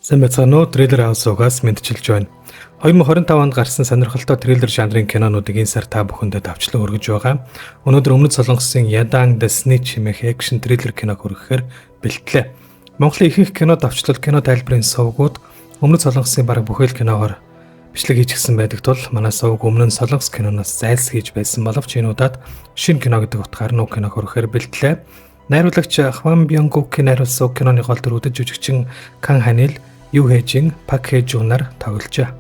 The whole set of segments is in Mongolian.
Сайн байцгаана уу? Трейлер хаусуугаас мэдчилж байна. 2025 онд гарсан сонирхолтой трейлер жанрын кинонуудыг энэ сар та бүхэндээ давчлан өргөж байгаа. Өнөөдөр Өмнөд Солонгосын Ядang The Snitch хэмээх экшн трейлер киног хүргэхээр бэлтлээ. Монголын ихэнх кино давчлал кино тайлбарын сувгууд Өмнөд Солонгосын бараг бүхэл киногоор бичлэг хийчихсэн байдаг тул манай сувг өмнө нь Солонгос киноноос зайлсхийж байсан боловч энэ удаад шинэ кино гэдэг утгаар нуу киног хүргэхээр бэлтлээ. Найруулагч Хван Бёнгукийн найруулсан киноны гол дүрүүдэд жүжигчин Кан Ханил, Ю Хэжин, Пак Хэжун нар тогложээ.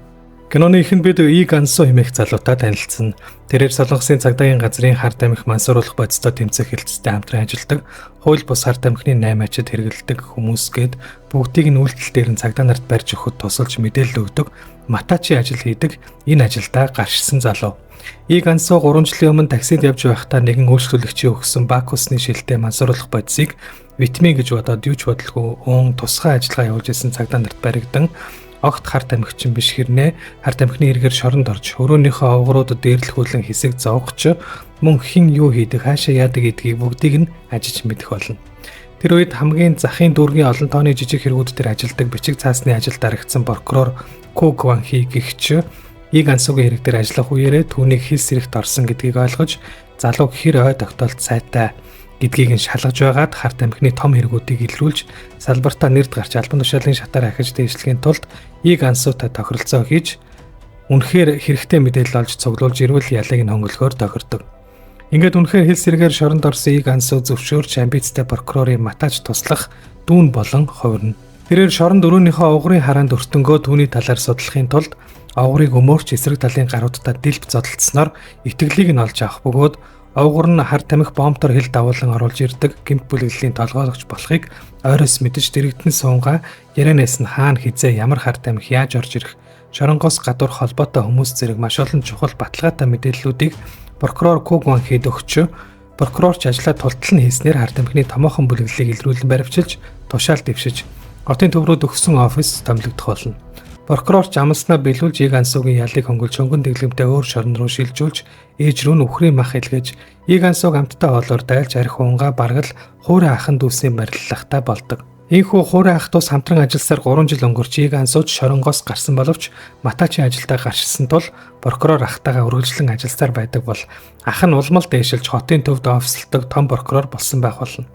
Киноны эхэнд бид И Гансу хэмээх залуутай танилцсан. Тэрээр Солонгосын цагдаагийн газрын харт амих мансууруулах бодистой тэмцэх хэлцтэй хамтран ажилладаг, хууль бус харт амихны 8 ачид хэрэгэлдэг хүмүүсгээд бүгдийг нь үйлдэл дээр нь цагдаа нарт барьж өгөхөд тусалж мэдээлэл өгдөг, матачи ажил хийдэг, энэ ажилдаа гаршсан залуу. И Гансу 3 жилийн өмнө таксид явж байхдаа нэгэн үйлчлүүлэгчийн өгсөн бакусны шилтэй мансууруулах бодисыг витамин гэж бодоод юу ч бодлого тусгай ажиллагаа явуулж исэн цагдаа нарт баригдан огт харт амигчин биш хэрнээ харт амихны эргээр шоронд орж өрөөнийхөө овгоруудад дээрлэхүүлэн хэсэг зовгоч мөн хэн юу хийдэг хаашаа яадаг гэдгийг бүгдийг нь ажиж мэдэх болно. Тэр үед хамгийн захын дүүргийн олон тооны жижиг хэрэгүүд дээр ажилладаг бичиг цаасны ажилд дарагдсан прокурор Ку Гванхи гэгч И Гансугийн хэрэг дээр ажиллах үеэрээ түүнийг хилс эрэхт орсон гэдгийг ойлгож залууг хэр ой тогтоолт сайтай гэдгийг нь шалгаж байгаад харт амхины том хэрэгүүдийг илрүүлж салбартаа нэрд гарч албан тушаалын шатаар ахиж дээшлэхийн тулд И Гансутай тохиролцоо хийж үнэхээр хэрэгтэй мэдээлэл олж цуглуулж ирвэл ялыг нь хөнгөлөхөөр тохирдог. Ингээд үнэхээр хилс эрэгээр шоронд орсон И Гансу зөвшөөрч амбицтай прокурорын матаж туслах дүүн болон хувирна. Тэрээр шоронд өрөөнийхөө угрын хараанд өртөнгөө түүний талаар судлахын тулд овгорыг өмөрч эсрэг талын гаруудтай дэлб зодтолцсноор итгэлийг нь олж авах бөгөөд овгор нь харт амих бомбтор хил давуулан оруулж ирдэг гэмт бүлэглэлийн толгойлогч болохыг ойроос мэдэж дэрэгдэн суунгаа ярианаас нь хаана хизээ ямар харт амих яаж орж ирэх шоронгоос гадуур холбоотой хүмүүс зэрэг маш олон чухал баталгаатай мэдээллүүдийг прокурор Ку Гванхид өгч прокурорч ажлаа тултал нь хийснээр харт амихны томоохон бүлэглэлийг илрүүлэн баривчилж тушаал дэвшиж хотын төв рүү өгсөн офис томилогдох болно. Прокурорч амлснаа биелүүлж И Гансугийн ялыг хөнгөлж хөнгөн дэглэмтэй өөр шорон руу шилжүүлж ээж рүү нөхрийн мах илгээж И Гансуг амттай хоолоор дайлж арх унгаа баргал хуурай ахын дүүсийн бариллахтай болдог. Ийхүү хуурай ах дус хамтран ажилласаар 3 жил өнгөрч И Гансуч шоронгоос гарсан боловч матачи ажилдаа гарчсан тул прокурор ахтайгаа үргэлжлэн ажилласаар байдаг бол ах нь улмал дээшилж хотын төвд офислдог том прокурор болсон байх болно.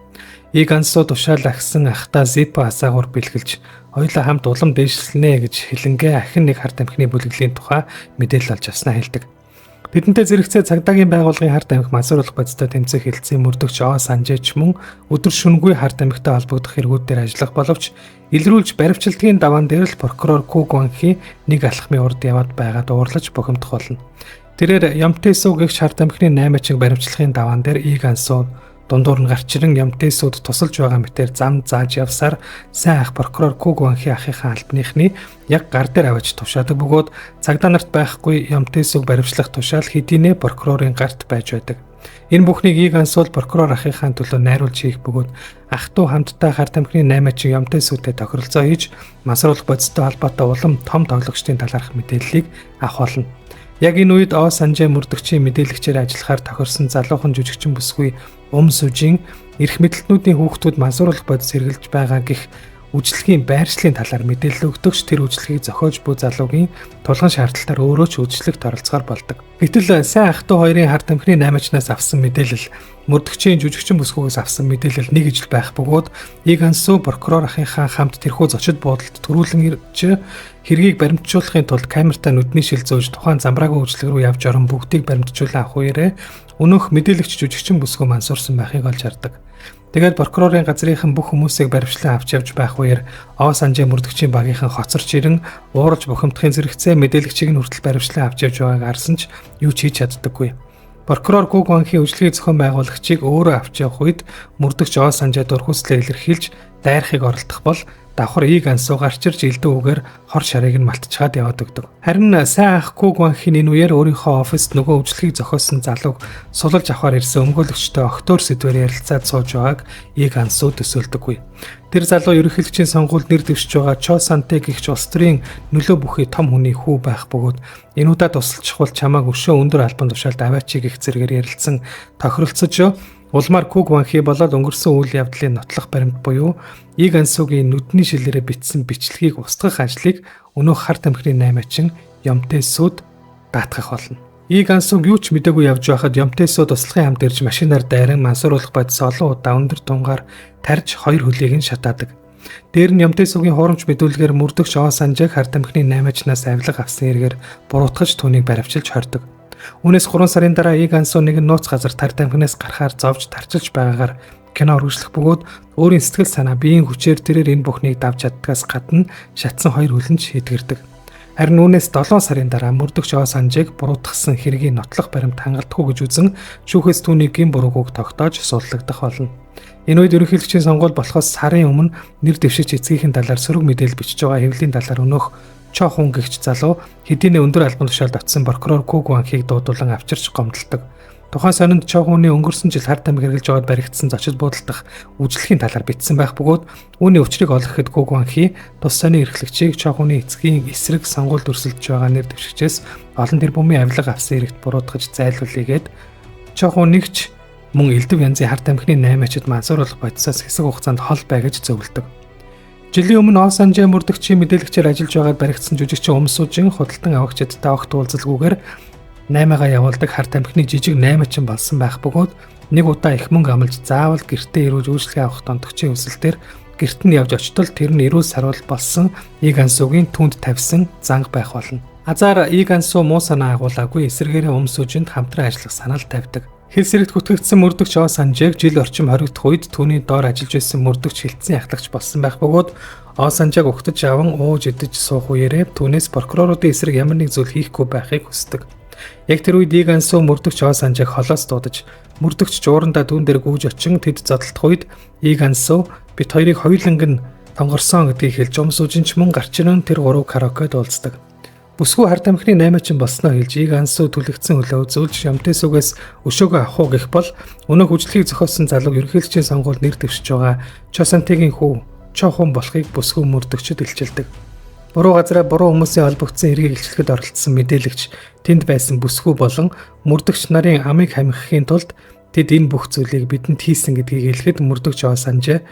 И Гансу тушаал агсан ахтаа зипа асаагуур бэлгэлж хоёулаа хамт улам дээшлэнэ гэж хэлэнгээ ахин нэг харт амхины бүлэглэлийн тухай мэдээлэл олж авснаа хэлдэг. Тэдэнтэй зэрэгцээ цагдаагийн байгууллагын харт амх мансууруулах бодистой тэмцэх хэлтсийн мөрдөгч О Санжээч мөн өдөр шөнөгүй харт амхтай холбогдох хэрэгүүдээр ажиллах боловч илрүүлж баривчилтгийн даваан дээр л прокурор Ку Гванхи нэг алхмын урд яваад байгаад уурлаж бухимдах болно. Тэрээр Ямтэсу гэгч харт амхины 8 ачиг баривчлахын даваан дээр И Гансу дундуур нь гарчран Ямтэсуд тусалж байгаа мэтэр зам зааж явсаар сайн ах прокурор Ку Гванхи ахыхаа албаныхны яг гар дээр авч тушаадаг бөгөөд цагдаа нарт байхгүй Ямтэсуг баривчлах тушаал хэдийнэ прокурорын гарт байж байдаг. Энэ бүхнийг И Гансу прокурор ахыхаа төлөө найруулж хийх бөгөөд ах トゥ хамтдаа харт амхны 8 ачиг Ямтэсутэй тохиролцоо хийж мансууруулах бодистой холбоотой улам том тоглогчдын талаарх мэдээллийг авах болно. Яг энэ үед О Санжээ мөрдөгчийн мэдээлэгчээр ажиллахаар тохирсон залуухан жүжигчин бүсгүй Сүжин эрх мэдэлтнүүдийн хүүхдүүд мансууруулах бодис хэрэгжилж байгаа гэх үйлчлэгийн байршлын талаар мэдээлэл өгдөгч тэр үйлчлэгийг зохиож буй залуугийн тулгын шаардлагатаар өөрөө ч үйлчлэгт оролцохоор болдог. Гэтэл сайн ах トゥ хоёрын харт амхны 8 ачнаас авсан мэдээлэл мөрдөгчийн жүжигчин бүсгүйгээс авсан мэдээлэл нэг ижил байх бөгөөд И Гансу прокурор ахыхаа хамт тэрхүү зочид буудалд төрүүлэн ирж хэргийг баримтжуулахын тулд камертаа нүдний шил зөөж тухайн замбраагүй үйлчлэг рүү явж орон бүгдийг баримтжуулан авах үеэрээ өнөөх мэдээлэгч жүжигчин бүсгүй мансуурсан байхыг олж хардаг. Тэгээд прокурорын газрынхан бүх хүмүүсийг баривчлан авч явж байх үеэр О Санжээ мөрдөгчийн багийнхан хоцорч ирэн уурж бухимдахын зэрэгцээ мэдээлэгчийг нь хүртэл баривчлан авч явж байгааг харсан ч юу ч хийж чаддаггүй. Прокурор Ку Гванхи үйлчлэгийн зохион байгуулагчийг өөрөө авч явах үед мөрдөгч О Санжээ дурхуслаа илэрхийлж дайрахыг оролдох бол давхар И Гансу гарчирж элдэн үгээр хор шарыг нь малтчихад яваад өгдөг. Харин сайн ах Ку Гванхи энэ үеэр өөрийнхөө оффист нөгөө үйлчлэгийг зохиосон залууг сулж авахар ирсэн өмгөөлөгчтэй огтоор сэдвээр ярилцаад сууж байгааг И Гансу төсөөлдөггүй. Тэр залуу ерөнхийлөгчийн сонгуульд нэр дэвшиж байгаа Чо Санте гэгч улс төрийн нөлөө бүхий том хүний хүү байх бөгөөд энэ удаа тусалж чухал чамааг өшөө өндөр албан тушаалд аваачиг гэх зэрэгээр ярилцсан тохиролцож Улмаар Ку Гуанхи болоод өнгөрсөн үйл явдлын нотлох баримт буюу Иг Ансуугийн нүдний шилээрээ бичсэн бичлэгийг устгах ажлыг өнөөх харт амхны 8-чин Ёмтесүүд даатгах болно. Иг Ансууг юу ч мэдээгүй явж байхад Ёмтесүүд туслахын хамт ирж машинаар дайран мансууруулах бодис олон удаа өндөр тунгаар тарж 2 хөлийг нь шатаадаг. Дээр нь Ёмтесүүгийн хуурамч мэдүүлгээр мөрдөгч Оо Санжааг харт амхны 8-чнаас авилга авсан хэрэгээр буруутгаж түүнийг баривчилж хордог. Үүнээс 3 сарын дараа Иг Ансуу нэгэн нууц газар тарт амхнаас гарахаар зовж тарчилж байгаагаар кино үргэлжлэх бөгөөд өөрийн сэтгэл санаа биеийн хүчээр тэрээр энэ бүхнийг давж чаддгаас гадна шатсан 2 хөлөнд шийдгэрдэг. Харин үүнээс 7 сарын дараа мөрдөгч Оо Санжааг буруутгасан хэргийг нотлох баримт хангалтгүй гэж үзэн шүүхээс түүнийг гин бурууг тогтоож суулгагдах болно. Энэ үед ерөнхийлөгчийн сонгуул болохоос сарын өмнө нэр дэвшигч эцгийнхин талаар сөрөг мэдээлэл бичиж байгаа хэвлэлийн талаар өнөөх Чо Хун гэгч залуу хэдийнэ өндөр албан тушаалд очсон прокурор Ку Гуанхийг дуудуулан авчирч гомдолдог. Тухайн сонинд Чо Хуны өнгөрсөн жил харт амиг хэрэгжилж байгаад баригдсан зочид буудалдах үйлчлэгийн талаар бичсэн байх бөгөөд үүний учрыг олох хэд Ку Гуанхи тус сони эрхлэгчийг Чо Хуны эцгийн эсрэг сонгуульд өрсөлдөж байгаа нэр дэвшигчээс олон тэрбумын авилга авсан хэрэгт буруутгаж зайлуулъягээд Чо Хун нэгч мөн элдв янзын харт амхны 8-чид мансууруулах бодисоос хэсэг хугацаанд хол бай гэж зөвлөдөг. Жилийн өмнө Оо Санжаа мөрдөгчийн мэдээлэгчээр ажиллаж байгаад баригдсан жүжигчин Өмсүүжин худалдан авагчдтай огт уулзалгүйгээр 8-аа явуулдаг харт амхны жижиг 8-чин болсон байх бөгөөд нэг удаа их мөнгө амлаж заавал гэртээ ирүүж үйлчлэгээ авах тонтогчийн өсөлтөөр гэрт нь явж очтол тэр нь эрүүл сарвал болсон Иг Ансуугийн түнд тавьсан занг байх болно. Азар Иг Ансуу муу санаа агуулаагүй эсэргээрээ Өмсүүжинд хамтран ажиллах санаал тавьдаг. Хэлс хэрэгт бүтгэгдсэн мөрдөгч Оо Санжааг жил орчим хоригдох үед түүний доор ажиллаж байсан мөрдөгч хилцэн ахлагч болсон байх бөгөөд Оо Санжааг угтаж аван ууж идэж суух үеэрээ түүнээс прокуроруудын эсрэг ямар нэг зүйл хийхгүй байхыг хүсдэг. Яг тэр үед Иг Ансуу мөрдөгч Оо Санжааг холоос дуудаж мөрдөгч жуурандаа түүн дээр гүйж очин тэд зодтолдох үед Иг Ансуу бит хоёрыг хоёуланг нь тонгорсон гэдгийг хэлж Өмсүүжинч мөн гарч ирэн тэр гурав караокед уулздаг. Бүсгүй харт амхны 8-чин болсноо хэлж Иг Ансуу түлэгдсэн хөлөө зөвлж Ёмтесүүгээс өшөөгөө авах уу гэх бол өнөөх үйлчлэгийг зохиосон залуу ерөнхийлөгчийн сонгуульд нэр дэвшиж байгаа Чо Сантигийн хүү Чо Хун болохыг бүсгүй мөрдөгчд илчилдэг. Буруу газараа буруу хүмүүсийн холбогдсон хэргийг илчлэхэд оролцсон мэдээлэгч тэнд байсан бүсгүй болон мөрдөгч нарын амийг хамихын тулд тэд энэ бүх зүйлийг бидэнд хийсэн гэдгийг хэлэхэд мөрдөгч Оо Санжаа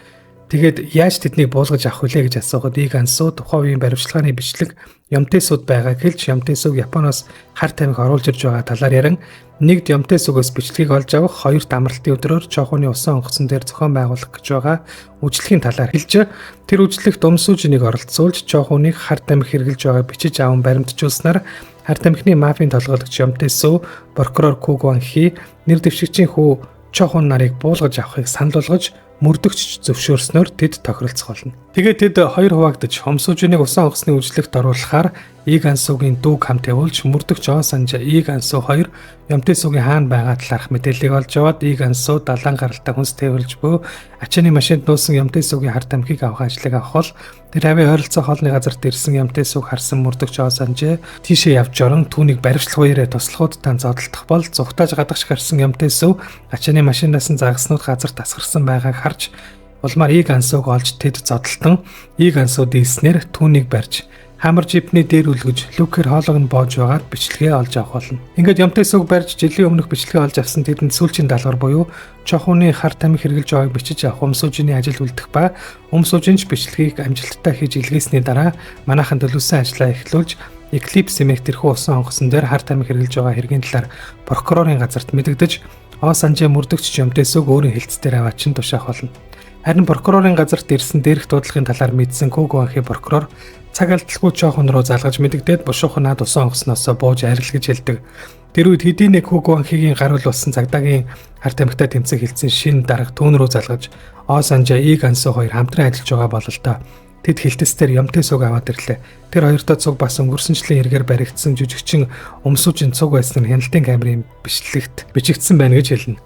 тэгээд яаж тэднийг буулгаж авах вүлээ гэж асуухад Иг Ансуу тухайн үеийн баримтчилгааны бичлэг Ёмтесүүд байгааг хэлж Ёмтесүүг Японоос харт амиг оруулж ирж байгаа талаар ярин нэгд Ёмтесүүгээс бичлэгийг олж авах, хоёрт амралтын өдрөөр Чо Хуны усан онгоцон дээр зохион байгуулах гэж байгаа үйлчлэгийн талаар хэлж тэр үйлчлэгт Өмсүүжинийг оролцуулж Чо Хуныг харт амиг хэрэгжилж байгаа бичиж аван баримтжуулснаар харт амигны мафийн толгойлогч Ёмтесүү прокурор Ку Гуанхи нэр дэвшигчийн хүү Чо Хун нарыг буулгаж авахыг санал болгож мөрдөгч зөвшөөрснөөр тэд тохиролцох болно. Тэгээд тэд хоёр хуваагдаж Өмсүүжинийг усан онгоцны үйлчлэгт оруулахаар Иг Ансуугийн дүүг хамт явуулж мөрдөгч Оо Санжаа Иг Ансуу хоёр Ёмтесүүгийн хаана байгаа талаарх мэдээллийг олж аваад Иг Ансуу далайн гаралтай хүнс тээвэрлж буй ачааны машинд нуусан Ёмтесүүгийн харт амхийг авах ажлыг авах бол тэр хавийн ойролцоо хоолны газарт ирсэн Ёмтесүүг харсан мөрдөгч Оо Санжаа тийшээ явж орон түүнийг баривчлах үеэрээ туслахуудтай зодтолдох бол зүгтааж гадагш гарсан Ёмтесүү ачааны машинаас нь загаснууд газар тасгарсан байгааг харж улмаар Иг Ансууг олж тэд зодтолтон Иг Ансуу дийснээр түүнийг барьж хамар жипний дээр үлгэж люкер хоолойг нь боож байгаад бичлэгээ олж авах болно. Ингээд Ёмтесүүг барьж жилийн өмнөх бичлэгээ олж авсан тэдэнд сүүлчийн даалгавар буюу Чо Хуны харт амиг хэрэгжилж байгааг бичиж авах Өмсүүжиний ажил үлдэх ба Өмсүүжинч бичлэгийг амжилттай хийж илгээсний дараа манайхан төлөвлөсөн ажлаа эхлүүлж Эклипс эмээх тэрхүү усан онгоцон дээр харт амиг хэрэгжилж байгаа хэргийн талаар прокурорын газарт мэдэгдэж Оо Санжаа мөрдөгч Ёмтесүүг өөрийн хэлцээр аваачин тушаах болно. Харин прокурорын газарт ирсэн дээрх дуудлагын талаар мэдсэн Ку Гуанхи прокурор цаг алдалгүй Чо Хун руу залгаж мэдэгдээд бушуухан над усан онгоцноос бууж арил гэж хэлдэг. Тэр үед хэдийнэ Ку Гуанхигийн гаруул болсон цагдаагийн харт амигтай тэмцэх хэлсэн шин дарга түүн рүү залгаж Оо Санжаа Иг Ансуу хоёр хамтран ажиллаж байгаа бололтой. Тэд хилтэстээр Ёмтесүүг аваад ирлээ. Тэр хоёртой цуг бас өнгөрсөн жилийн эргээр баригдсан жүжигчин Өмсүүжин цуг байсан нь хяналтын камерын бичлэгт бичигдсэн байна гэж хэлнэ.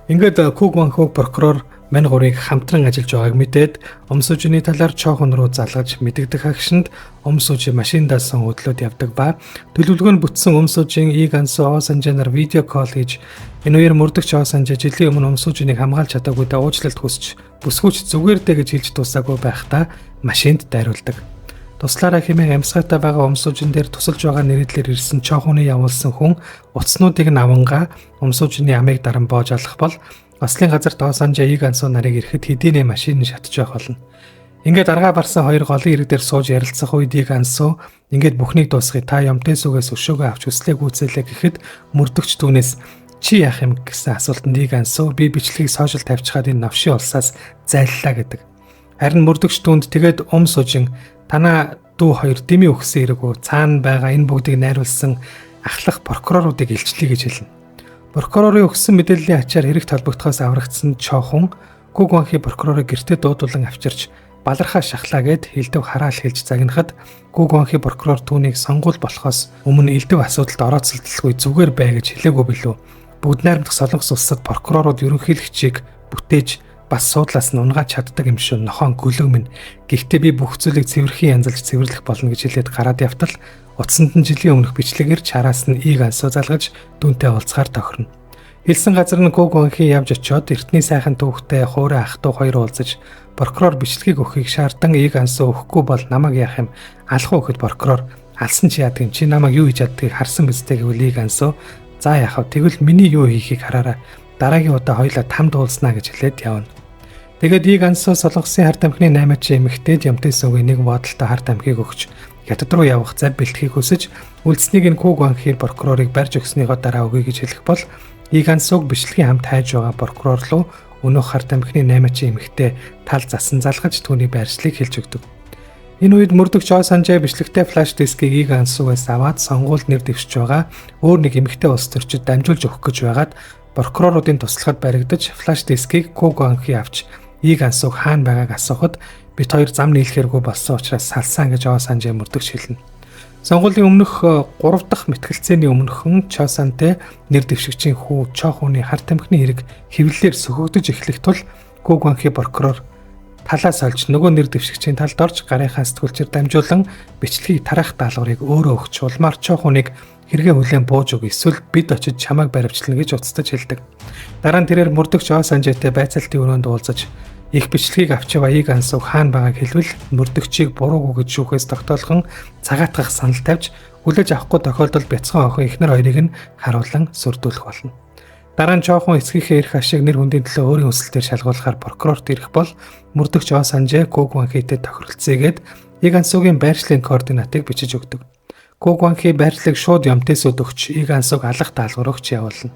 Ингээд Ку Гуанхи прокурор мань гурыг хамтран ажиллаж байгааг мэдээд Өмсүүжиний талаар Чо Хун руу залгаж мэдэгдэх агшинд Өмсүүжи машиндаас сон хөдлөөд явдаг ба төлөвлөгөө нь бүтсэн Өмсүүжийн Иг Ансуу Оо Санжаа нар видео колл хийж энэ хоёр мөрдөгч Оо Санжаа жилийн өмнө Өмсүүжинийг хамгаалж чадаагүй даа уучлалт хүсч бүсгүйч зүгээр дээ гэж хэлж дуусаагүй байхдаа машинд дайруулдаг. Туслаараа хэмээн амьсгайтай байгаа Өмсүүжин дээр тусалж байгаа нэрэлээр ирсэн Чо Хуны явуулсан хүн утаснуудыг нь авангаа Өмсүүжиний амийг даран боож алах бол Ослын газар Доо Санжаа Ийг Ансуу нарыг ирэхэд хэдийнэ машин шатж байх болно. Ингээд аргаа барсан хоёр голын ирэг дээр сууж ярилцах үед Ийг Ансуу ингээд бүхнийг дуусгая, та Ямтай сүгээс өшөөгөө авч хүслээ гүйцээлээ гэхэд мөрдөгч түүнээс чи яах юм гэсэн асуултанд Ийг Ансуу би бичлэгийг сошиал тавьчихад энэ навшийн улсаас зайллаа гэдэг. Харин мөрдөгч түүнд тэгээд сужин танаа дүү хоёр дэмий өгсөн эргүү цаана байгаа энэ бүгдийг найруулсан ахлах прокуроруудыг илчлэе гэж хэлнэ. Прокурорын өгсөн мэдээллийн ачаар хэрэг толбогдохоос аврагдсан Чохон Ку Гуанхи прокурорыг гэртээ дуудуулан авчирч балархаа шахлаа гэд элдв хараал хэлж загнахад Ку Гуанхи прокурор түүнийг сонгуул болохоос өмнө элдв асуудалд орооцолдолгүй зүгээр бай гэж хэлээгүй билүү. Бүгд найрамдах Солонгос улсад прокурорууд ерөнхийлөгчийг бүтээж бас суудлаас нь унгааж чаддаг юм шиг нохон гөлөг минь. Гэхдээ би бүх зүйлийг цэвэрхэн янзалж цэвэрлэх болно гэж хэлээд гараад явтал утсанд нь жилийн өмнөх бичлэгээр чараас нь Ийг Ансуу залгаж дүнтэй уулзахаар тохирно. Хэлсэн газар нь Ку Гуанхи явж очиод эртний сайхан түүхтэй хуурай ах トゥ хоёр уулзаж прокурор бичлэгийг өгөхийг шаардсан. Ийг Ансуу өгөхгүй бол намайг яах юм? Алах уу гэхэд прокурор алсан чи яадаг юм? Чи намайг юу хийж чаддгийг харсан биз дээ гэвэл Ийг Ансуу за яах вэ? Тэгвэл миний юу хийхийг хараарай. Дараагийн удаа хоёулаа тамд уулзнаа гэж хэлээд явна. Тэгээд Ийг Ансуу Солонгосын харт амхны 8-аач эмэгтэйд Ямтай сүгийн нэг бодолтой харт амхийг өгч хятад руу явах зав бэлтгийг хүсэж үлдснийг нь Ку Гуанхи прокурорыг барьж өгснийхөө дараа өгье гэж хэлэх бол Ийг Ансууг бичлэгийн хамт хайж байгаа прокурор руу өнөөх харт амхны 8-аач эмэгтэй тал засан залгаж түүний байршлыг хэлж өгдөг. Энэ үед мөрдөгч Доо Санжаа бичлэгтэй флаш дискийг Ийг Ансуугаас аваад сонгуульд нэр дэвшиж байгаа өөр нэг эмэгтэй улс төрчид дамжуулж өгөх гэж байгаад прокуроруудын туслахад баригдаж флаш дискийг Ку Гуанхи авч Ийг Ансууг хаана байгааг асуухад бид хоёр зам нийлэхэргүй болсон учраас салсан гэж Доо Санжаа мөрдөгч хэлнэ. Сонгуулийн өмнөх 3 дахь мэтгэлцээний өмнөхөн Чосантэй нэр дэвшигчийн хүү Чохуны харт амхны хэрэг хэвлэлээр сөхөгдөж эхлэх тул Ку Гуанхи прокурор талаас олж нөгөө нэр дэвшигчийн талд орж гарынхаа сэтгүүлчээр дамжуулан бичлэгийг тараах даалгаврыг өөрөө өгч улмаар Чохуныг хэрэгээ хүлээн бууж өг эсвэл бид очиж чамайг баривчлана гэж уцтаж хэлдэг. Дараа нь тэрээр мөрдөгч Доо Санжаатай байцаалтын өрөөнд уулзаж их бичлэгийг авчиваа Ийг Ансууг хаана байгааг хэлвэл мөрдөгчийг буруугүй гэж шүүхээс тогтоолхон цагаатгах санал тавьж хүлээж авахгүй тохиолдолд бяцхан охин эхнэр хоёрыг нь харуулan сүрдүүлэх болно. Дараа нь Чохон эцгийнхээ эрх ашиг нэр хүндийн төлөө өөрийн өсөлтөөр шалгуулахаар прокурорт ирэх бол мөрдөгч Доо Санжаа Ку Гуанхитэй тохиролцъегээд Ийг Ансуугийн байршлын координатыг бичиж өгдөг. Ку Гуанхи байршлыг шууд Ямтайсууд өгч Ийг Ансууг алах даалгавар өгч явуулна.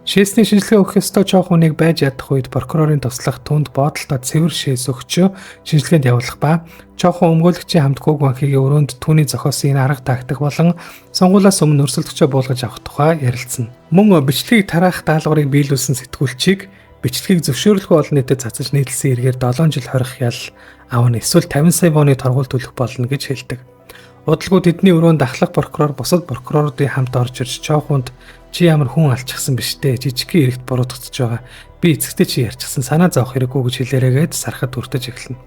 Шээсний шинжилгээ өгөх ёстой Чохуныг байж ядах үед прокурорын туслах түнд боодолтой цэвэр шээс өгч шинжилгээнд явуулах ба Чохон өмгөөлөгчийн хамт Ку Гуанхигийн өрөөнд түүний зохиосон энэ арга тактик болон сонгуулиас өмнө өрсөлдөгчөө буулгаж авах тухай ярилцсан. Мөн бичлэгийг тараах даалгаврыг биелүүлсэн сэтгүүлчийг бичлэгийг зөвшөөрлөхгүй олон нийтэд цацаж нийлсэн эргээр 7 жил хорих ял авна эсвэл 50 сая воны торгуул төлөх болно гэж хэлдэг. Удалгүй тэдний өрөөнд ахлах прокурор бусад прокуроруудын хамт орж ирж Чохунд чи ямар хүн алчихсан биш дээ. Жижигхэн эрэгт буруутгаж байгаа. Би эцэгтэй чи ярьчихсан санаа зовох хэрэггүй гэж хэлээрээгээд сархад хүртэж эхэлнэ.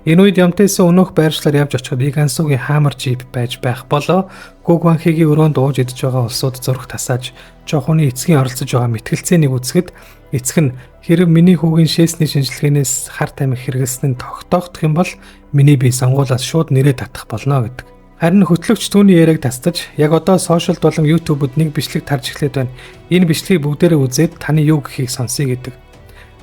Энэ үед Ямтайсаа өнөөх байршлаар явж очиход Ийг Ансуугийн хаамар жип байж байх болоо Ку Гуанхигийн өрөөнд ууж идэж байгаа улсууд зураг тасааж Чохуны эцгийн оролцож байгаа мэтгэлцээнийг үзэхэд эцэг нь хэрэг миний хүүгийн шээсний шинжилгээнээс харт амих хэрэгэлсэн нь тогтоогдох юм бол миний бие сонгуулиас шууд нэрээ татах болно гэдэг. Харин хөтлөгч түүний яриаг тасдаж яг одоо сошиалд болон YouTube-д нэг бичлэг тарж эхлэхэд байна. Энэ бичлэгийг бүгдээрээ үзээд таны юу гэхийг сонсъё гэдэг.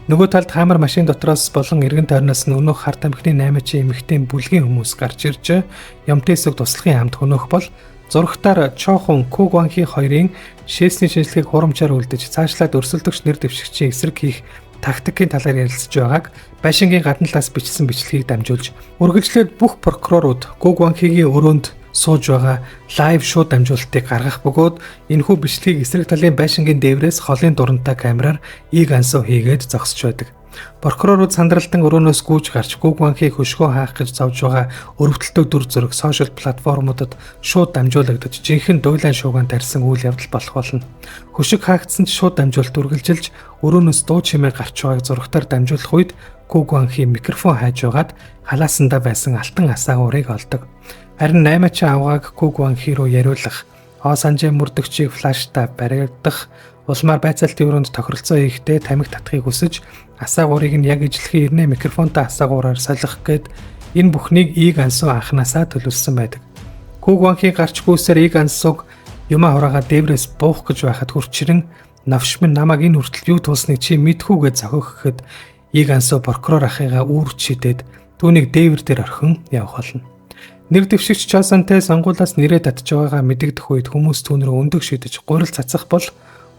Нөгөө талд хаамар машин дотроос болон эргэн тойрноос нь өнөөх харт амхны 8-аач эмэгтэй бүлгийн хүмүүс гарч ирж Ямтайсыг туслахын хамт хөнөөх бол зурагтаар Чохон Ку Гуанхи хоёрын шээсний шинжилгээг хурамчаар үлдэж цаашлаад өрсөлдөгч нэр дэвшигчийн эсрэг хийх тактикийн талаар ярилцж байгааг байшингийн гадна талаас бичсэн бичлэгийг дамжуулж үргэлжлээд бүх прокурорууд Ку Гуанхигийн өрөөнд сууж байгаа лайв шоу дамжуулалтыг гаргах бөгөөд энэхүү бичлэгийг эсрэг талын байшингийн дээврээс холын дурантай камераар Ийг Ансуу хийгээд зогсож байдаг. Прокурорууд сандралтан өрөөнөөс гүйж гарч Ку Гуанхиг хөшгөө хаах гэж зовж байгаа өрөвдөлтөө дүр зураг сошиал платформудад шууд дамжуулагдаж жинхэнэ дуйлайн шуугаан тарьсан үйл явдал болох болно. Хөшиг хаагдсан ч шууд дамжуулалт үргэлжилж өрөөнөөс дуу чимээ гарч байгааг зурагтаар дамжуулах үед Ку Гуанхи микрофон хайж байгаад халаасандаа байсан алтан асаагуурыг олдог. Харин 8-аач авгааг Ку Гуанхи руу яриулах, Доо Санжаа мөрдөгчийг флаштай баригдах, улмаар байцаалтын өрөөнд тохиролцоо хийхдээ тамхи татахыг хүсэж асаагуурыг нь яг ижлэхэн ирнэ микрофонтой асаагуураар солих гээд энэ бүхнийг Ийг Ансуу анханасаа төлөвлөсөн байдаг. Ку Гуанхи гарч гүйсээр Ийг Ансууг юмаа хураагаад дээврээс буух гэж байхад хурцрэн Навш минь намайг энэ хүртэл юу туулсныг чи мэдхүү гэж зохиогоход Иг Ансуу прокурор ахыгаа үүрч шидэд түүнийг дээвэр дээр орхин явах болно. Нэр дэвшигч Чосонтэй сонгуулиас нэрээ татж байгаагаа мэдэгдэх үед хүмүүс түүн рүү өндөг шидэж гурил цацах бол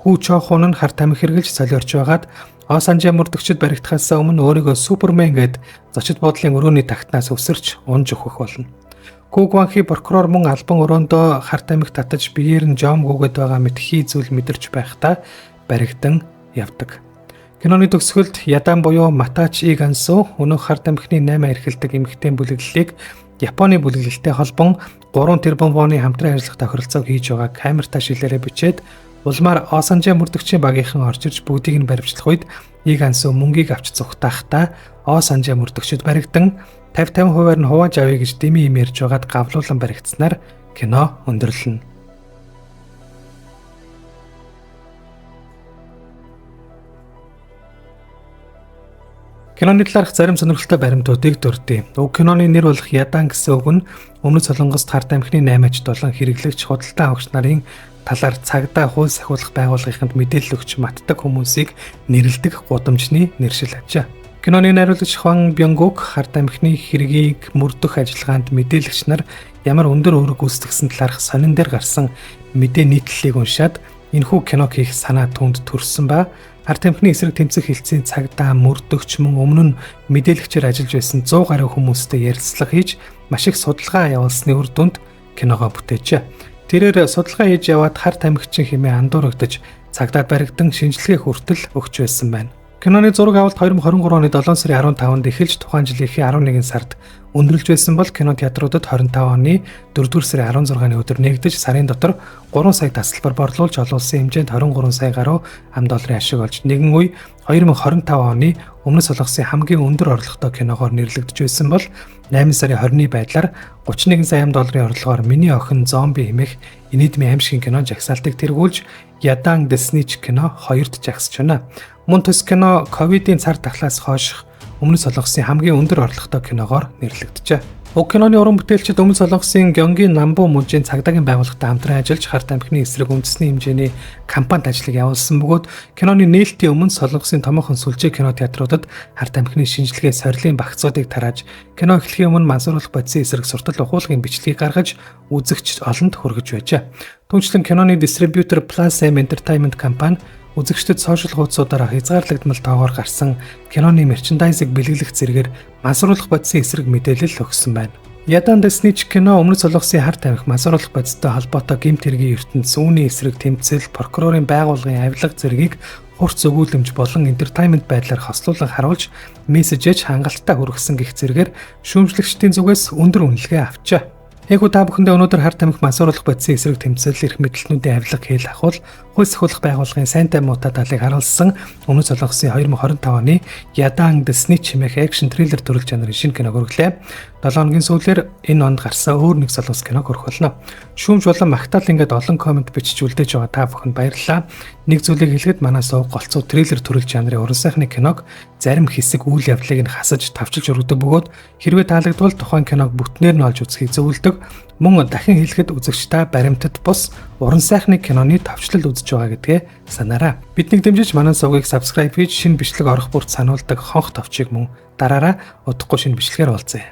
хүү Чохун нь хар тамхи хэрглэж солиорч байгаад Ос Анжаа мөрдөгчд баригдахаас өмнө өөрийгөө Супермен гэд зочид буудлын өрөөний тагтнаас өвсөрч унж өгөх болно. Кугванхи прокурор мөн албан өрөөндөө хар тамхи татаж биеэр нь жом гүгэд байгаа мэт хий зүйл мэдэрч байхдаа баригдан явдаг. Киноны төгсгөлд Ядан буюу Матач Иг Ансуу өнөөх хар тамхины 8 эрхэлдэг эмэгтэй бүлэглэлийг Японы бүлэглэлтэй холбон 3 тэрбум воны хамтран ажиллах тохиролцоог хийж байгаа камертаа шилээрээ бичээд улмаар Ос Анжаа мөрдөгчийн багийнхан орж ирж бүгдийг нь баримтлах үед Иг Ансуу мөнгийг авч зүхтаахтаа Ос Анжаа мөрдөгчд баригдан 50% нь хувааж авъя гэж дэмий юм ярьж байгаад гавлуулан баригдсанаар кино өндөрлөнө. Киноны талаарх зарим сонирхолтой баримтуудыг дурдъя. Уг киноны нэр болох Ядан гэсэн үг нь Өмнөд Солонгост хар тамхины 8 хэрэглэгч худалдан авагч нарын талаар цагдаа хууль сахиулах байгууллагынд мэдээлэл өгч маттдаг хүмүүсийг нэрлэдэг гудамжны нэршил ачаа. Киноны найруулагч Хван Бёнгук хар тамхины хэргийг мөрдөх ажиллагаанд мэдээлэгч нар ямар өндөр үүрэг гүйцэтгэсэн талаарх сонин дээр гарсан мэдээ нийтлэлийг уншаад энэхүү киног хийх санаа түнд төрсөн ба хар тамхины эсрэг тэмцэх хэлтсийн цагдаа мөрдөгч мөн өмнө нь мэдээлэгчээр ажиллаж байсан 100 гаруй хүмүүстэй ярилцлага хийж маш их судалгаа явуулсны үр дүнд киногоо бүтээжээ. Тэрээр судалгаа хийж яваад хар тамхичин хэмээн андуурагдаж цагдаад баригдан шинжилгээ хүртэл өгч байсан байна. Киноны зураг авалт 2023 оны 7 сарын 15-нд эхэлж тухайн жилийнхээ 11 сард өндөрлж байсан бол кино театруудад 25 оны 4-р сарын 16-ны өдөр нэгдэж сарын дотор 3 сая тасалбар борлуулж олуулсан хэмжээнд 23 сая гаруй $, ашиг олж нэгэн үе 2025 оны Өмнөд Солонгосын хамгийн өндөр орлоготой киногоор нэрлэгдэж байсан бол 8 сарын 20-ны байдлаар $31 сая орлогоор Миний охин зомби хэмээх инэдмийн аимшигын кино жагсаалтыг тэргүүлж Ядан The Snitch кино 2-д жагсаж байна. Мөн төс кино ковидын цар тахлаас хойш Өмнөд Солонгосын хамгийн өндөр орлоготой киногоор нэрлэгдэжээ. Уг киноны уран бүтээлчид Өмнөд Солонгосын Гёнгийн Намбу мужийн цагдаагийн байгууллагатай хамтран ажиллаж хар тамхины эсрэг үндэсний хэмжээний кампанит ажлыг явуулсан бөгөөд киноны нээлтийн өмнө Солонгосын томоохон сүлжээ кино театруудад хар тамхины шинжилгээ сорилын багцуудыг тарааж кино эхлэхийн өмнө мансууруулах бодисын эсрэг суртал ухуулгын бичлэгийг гаргаж үзэгч олонд хүргэж байжээ. Түүнчлэн киноны дистрибьютор Plus M Entertainment компани үзэгчдэд сошиал хуудасуудаараа хязгаарлагдмал тоогоор гарсан киноны мерчендайзыг бэлгэлэх зэрэгээр мансууруулах бодисын эсрэг мэдээлэл өгсөн байна. Ядан The Snitch кино Өмнөд Солонгосын хар тамхи мансууруулах бодистой холбоотой гэмт хэргийн ертөнц үүний эсрэг тэмцэл прокурорын байгууллагын авилга зэргийг хурц өгүүлэмж болон entertainment байдлаар хослуулан харуулж мессежж хангалттай хүргэсэн гэх зэрэгээр шүүмжлэгчдийн зүгээс өндөр үнэлгээ авчээ. Эгүү та бүхэндээ өнөөдөр хар тамхи мансууруулах бодисын эсрэг тэмцэл эрх мэдэлтнүүдийн авилга хэл ахвал хууль сахиулах байгууллагын сайнтай муутай талыг харуулсан Өмнөд Солонгосын 2025 оны Ядан The Snitch хэмээх экшн триллер төрөл жанрын шинэ киног хүргэлээ. 7 хоногийн сүүлээр энэ онд гарсан өөр нэг солонгос киног хүргэх болно. Шүүмж болон магтаал ингээд олон комент бичиж үлдээж байгаа та бүхэнд баярлалаа. Нэг зүйлийг хэлэхэд манай сувг голцоо триллер төрөл жанрын уран сайхны киног зарим хэсэг үйл явдлыг нь хасаж тавчилж өргөдөг бөгөөд хэрвээ таалагдвал тухайн киног бүтнээр нь олж үзэхийг зөвлөдөг. Мөн дахин хэлэхэд үзэгч та баримтат бус уран сайхны киноны тавчлал үзэж байгаа гэдгээ санаарай. Биднийг дэмжиж манай сувгийг subscribe хийж шинэ бичлэг орох бүрт сануулдаг хонх товчийг мөн дараараа удахгүй шинэ бичлэгээр уулзъя.